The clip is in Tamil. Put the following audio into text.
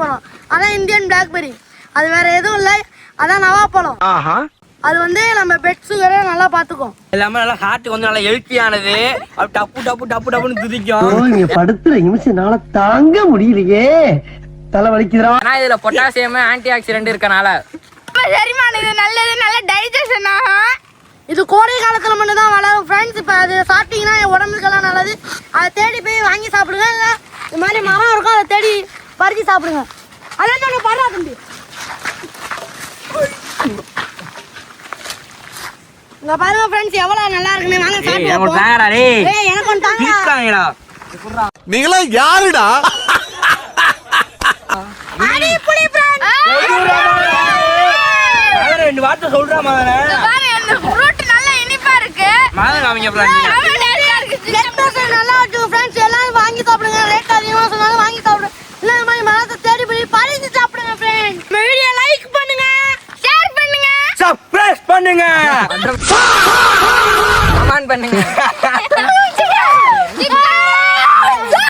போறோம். அதான் இந்தியன் பிளாக்பெரி. அது வேற எதுவும் இல்லை, அதான் நவாப்பழம். அது வந்து நம்ம பெட் சுகரை நல்லா பாத்துக்கும். எல்லாமே நல்லா ஹார்ட்டுக்கு வந்து நல்லா ஹெல்த்தியானது. அது டப்பு டப்பு டப்பு டப்புன்னு துதிக்கும். நீங்க படுத்துற நிமிஷம்னால தாங்க முடியலையே, தலை வலிக்குதுடா. ஆனா இதுல பொட்டாசியம் ஆன்டி ஆக்சிடென்ட் இருக்கனால செரிமானம் இது நல்லது, நல்ல டைஜஷன் ஆகும். இது கோடை காலத்துல மட்டும் தான் வளரும் ஃப்ரெண்ட்ஸ். இப்போ அது சாப்பிட்டீங்கன்னா உடம்புக்கெல்லாம் நல்லது. அதை தேடி போய் வாங்கி சாப்பிடுங்க. இல்லை இது மாதிரி மரம் இருக்கும், அதை தேடி பறிச்சு சாப்பிடுங்க. அதான் சொன்ன படுறா தம்பி. இங்க பாருங்க ஃப்ரெண்ட்ஸ் எவ்வளவு நல்லா இருக்குன்னு. வாங்க சாப்பிடுவோம். எனக்கு ஒன்று தாங்க. நீங்களா யாருடா? அடி புளி ஃப்ரெண்ட்ஸ். ரெண்டு வார்த்தை சொல்றா மகனே. இந்த ஃப்ரூட் நல்ல இனிப்பா இருக்கு. மகன் காமிங்க ஃப்ரெண்ட்ஸ். நல்லா இருக்கு ஃப்ரெண்ட்ஸ். எல்லாரும் வாங்கி சாப்பிடுங்க. ரேட் அதிகமா சொன்னாலும் வாங்கி சாப்பிடுங்க. இல்ல இந்த மாதிரி மரத்தை தேடி போய் பறிச்சு சாப்பிடுங்க ஃப்ரெண்ட்ஸ். இந்த வீடியோ லைக் பண்ணுங்க, ஷேர் பண்ணுங்க, சப்ஸ்கிரைப் பண்ணுங்க, கமெண்ட் பண்ணுங்க.